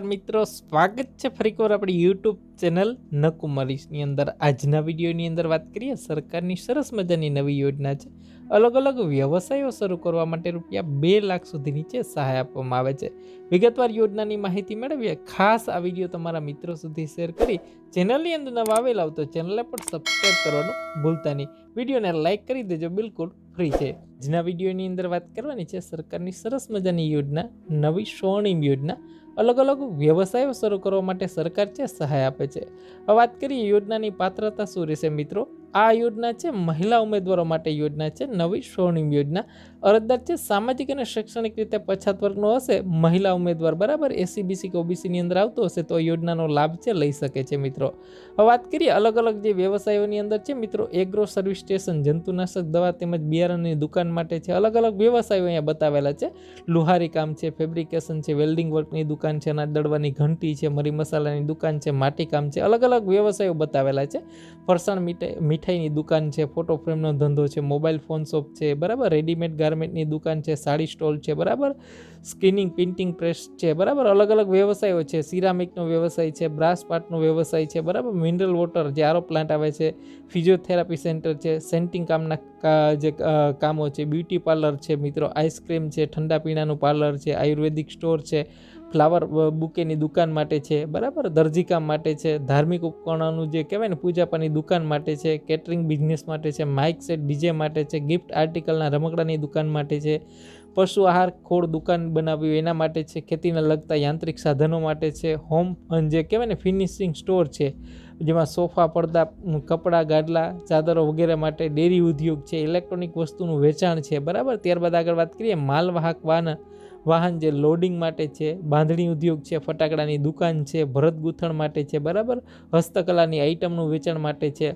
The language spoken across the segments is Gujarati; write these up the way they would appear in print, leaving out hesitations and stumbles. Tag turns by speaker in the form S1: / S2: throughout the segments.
S1: મિત્રો સ્વાગત છે ફરીકવાર આપણી યુટ્યુબ ચેનલ નકુમારીસની અંદર। આજના વિડીયોની અંદર વાત કરીએ સરકારની સરસ મજાની નવી યોજના છે। અલગ અલગ વ્યવસાયો શરૂ કરવા માટે ₹2 લાખ સુધીની છે સહાય આપવામાં આવે છે। વિગતવાર યોજનાની માહિતી મેળવીએ। ખાસ આ વિડીયો તમારા મિત્રો સુધી શેર કરી ચેનલની અંદર નવા આવેલા તો ચેનલને પણ સબસ્ક્રાઈબ કરવાનું ભૂલતા નહીં। વિડીયોને લાઇક કરી દેજો, બિલકુલ ફ્રી છે। આજના વિડીયોની અંદર વાત કરવાની છે સરકારની સરસ મજાની યોજના, નવી સ્વર્ણિમ યોજના। અલગ અલગ વ્યવસાયો શરૂ કરવા માટે સરકાર છે સહાય આપે છે। હવે વાત કરીએ યોજનાની પાત્રતા શું રહેશે મિત્રો। આ યોજના છે મહિલા ઉમેદવારો માટે યોજના છે, નવી સ્વર્ણિમ યોજના। અરજદાર છે સામાજિક અને શૈક્ષણિક રીતે પછાત વર્ગનો હશે, મહિલા ઉમેદવાર બરાબર, એસસી કે ઓબીસીની અંદર આવતો હશે તો યોજનાનો લાભ છે લઈ શકે છે મિત્રો। હવે વાત કરીએ અલગ અલગ જે વ્યવસાયોની અંદર છે મિત્રો, એગ્રો સર્વિસ સ્ટેશન, જંતુનાશક દવા તેમજ બિયારણની દુકાન માટે છે। અલગ અલગ વ્યવસાયો અહીંયા બતાવેલા છે। લુહારી કામ છે, ફેબ્રિકેશન છે, વેલ્ડિંગ વર્કની દુકાન છે, અનાજ દળવાની ઘંટી છે, મરી મસાલાની દુકાન છે, માટી કામ છે, અલગ અલગ વ્યવસાયો બતાવેલા છે। ફરસાણ મીઠાઈની દુકાન છે, ફોટો ફ્રેમનો ધંધો છે, મોબાઈલ ફોન શોપ છે બરાબર, રેડીમેડ ગાર્મેન્ટની દુકાન છે, સાડી સ્ટોલ છે બરાબર, સ્કિનિંગ પ્રિન્ટિંગ પ્રેસ છે બરાબર, અલગ અલગ વ્યવસાયો છે। સિરામિકનો વ્યવસાય છે, બ્રાસ પાર્ટનો વ્યવસાય છે બરાબર, મિનરલ વોટર જે આરો પ્લાન્ટ આવે છે, ફિઝિયોથેરાપી સેન્ટર છે, સેન્ટિંગ કામના જે કામો છે, બ્યુટી પાર્લર છે મિત્રો, આઈસ્ક્રીમ છે, ઠંડા પીણાનું પાર્લર છે, આયુર્વેદિક સ્ટોર છે, ફ્લાવર બુકેની દુકાન માટે છે બરાબર, દરજીકામ માટે છે, ધાર્મિક ઉપકરણોનું જે કહેવાય ને પૂજાપાની દુકાન માટે છે, કેટરિંગ બિઝનેસ માટે છે, માઇક સેટ ડીજે માટે છે, ગિફ્ટ આર્ટિકલના રમકડાની દુકાન માટે છે, પશુ આહાર ખોળ દુકાન બનાવી હોય એના માટે છે, ખેતીને લગતા યાંત્રિક સાધનો માટે છે, હોમ જે કહેવાય ને ફિનિશિંગ સ્ટોર છે જેમાં સોફા, પડદા, કપડાં, ગાદલા, ચાદરો વગેરે માટે, ડેરી ઉદ્યોગ છે, ઇલેક્ટ્રોનિક વસ્તુનું વેચાણ છે બરાબર। ત્યારબાદ આગળ વાત કરીએ માલવાહક વાહન જે લોડિંગ માટે છે, બાંધણી ઉદ્યોગ છે, ફટાકડાની દુકાન છે, ભરત ગૂંથણ માટે છે બરાબર, હસ્તકલાની આઇટમનું વેચાણ માટે છે,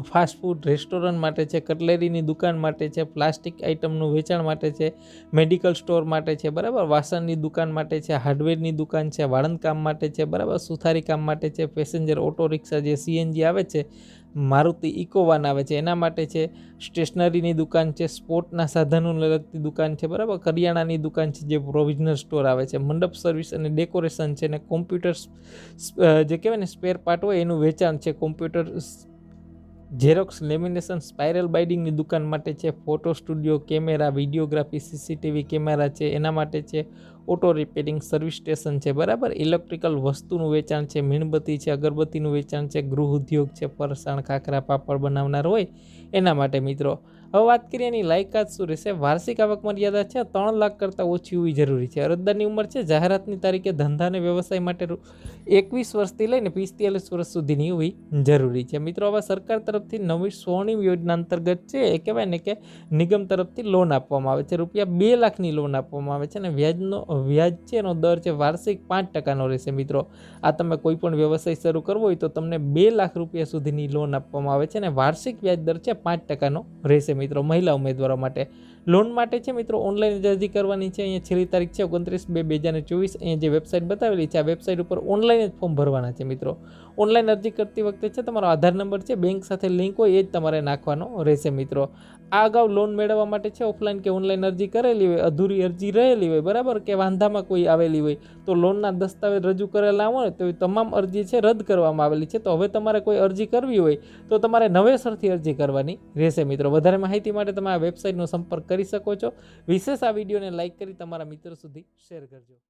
S1: ફાસ્ટ ફૂડ રેસ્ટોરન્ટ માટે છે, કટલેરીની દુકાન માટે છે, પ્લાસ્ટિક આઇટમનું વેચાણ માટે છે, મેડિકલ સ્ટોર માટે છે બરાબર, વાસણની દુકાન માટે છે, હાર્ડવેરની દુકાન છે, વાળંદ કામ માટે છે બરાબર, સુથારી કામ માટે છે, પેસેન્જર ઓટો રિક્ષા જે સીએનજી આવે છે, મારુતિ ઇકો વાન આવે છે એના માટે છે, સ્ટેશનરીની દુકાન છે, સ્પોર્ટના સાધનોને લગતી દુકાન છે બરાબર, કરિયાણાની દુકાન છે જે પ્રોવિઝનલ સ્ટોર આવે છે, મંડપ સર્વિસ અને ડેકોરેશન છે, ને કોમ્પ્યુટર જે કહેવાય ને સ્પેર પાર્ટ હોય એનું વેચાણ છે, કોમ્પ્યુટર ઝેરોક્સ, લેમિનેશન, સ્પાઇરલ બાઇડિંગની દુકાન માટે છે, photo studio, camera, videography, CCTV camera છે એના માટે છે, ઓટો રિપેરિંગ સર્વિસ સ્ટેશન છે બરાબર, ઇલેક્ટ્રિકલ વસ્તુનું વેચાણ છે, મીણબત્તી છે, અગરબત્તીનું વેચાણ છે, ગૃહ ઉદ્યોગ છે, ફરસાણ ખાખરા પાપડ બનાવનાર હોય એના માટે મિત્રો। હવે વાત કરીએ એની લાયકાત શું રહેશે। વાર્ષિક આવક મર્યાદા છે 3 લાખ કરતાં ઓછી હોવી જરૂરી છે। અરજદારની ઉંમર છે જાહેરાતની તારીખે ધંધા અને વ્યવસાય માટે 21 વર્ષથી લઈને 45 વર્ષ સુધીની હોવી જરૂરી છે મિત્રો। હવે સરકાર તરફથી નવી સ્વર્ણિમ યોજના અંતર્ગત છે એ કહેવાય ને કે નિગમ તરફથી લોન આપવામાં આવે છે, ₹2 લાખની લોન આપવામાં આવે છે, અને વ્યાજ છે એનો દર છે વાર્ષિક 5% રહેશે મિત્રો। આ તમે કોઈ પણ વ્યવસાય શરૂ કરવો હોય તો તમને ₹2 લાખ સુધીની લોન આપવામાં આવે છે, અને વાર્ષિક વ્યાજ દર છે 5% રહેશે મિત્રો મહિલા ઉમેદવારો માટે। લોન માટે છે મિત્રો ઓનલાઈન અરજી કરવાની છે। અહીંયા છેલ્લી તારીખ છે 29/2/2024। અહીંયા જે વેબસાઇટ બતાવેલી છે આ વેબસાઇટ ઉપર ઓનલાઈન જ ફોર્મ ભરવાના છે મિત્રો। ઓનલાઈન અરજી કરતી વખતે છે તમારો આધાર નંબર છે બેંક સાથે લિંક હોય એ જ તમારે નાખવાનો રહેશે મિત્રો। આ અગાઉ લોન મેળવવા માટે છે ઓફલાઈન કે ઓનલાઈન અરજી કરેલી હોય, અધૂરી અરજી રહેલી હોય બરાબર, કે વાંધામાં કોઈ આવેલી હોય તો લોનના દસ્તાવેજ રજૂ કરેલા હોય તો તમામ અરજી છે રદ કરવામાં આવેલી છે। તો હવે તમારે કોઈ અરજી કરવી હોય તો તમારે નવેસરથી અરજી કરવાની રહેશે મિત્રો। વધારે માહિતી માટે તમે આ વેબસાઇટનો સંપર્ક કરી શકો છો। વિશેષ આ વિડીયોને લાઇક કરી તમારા મિત્રો સુધી શેર કરજો।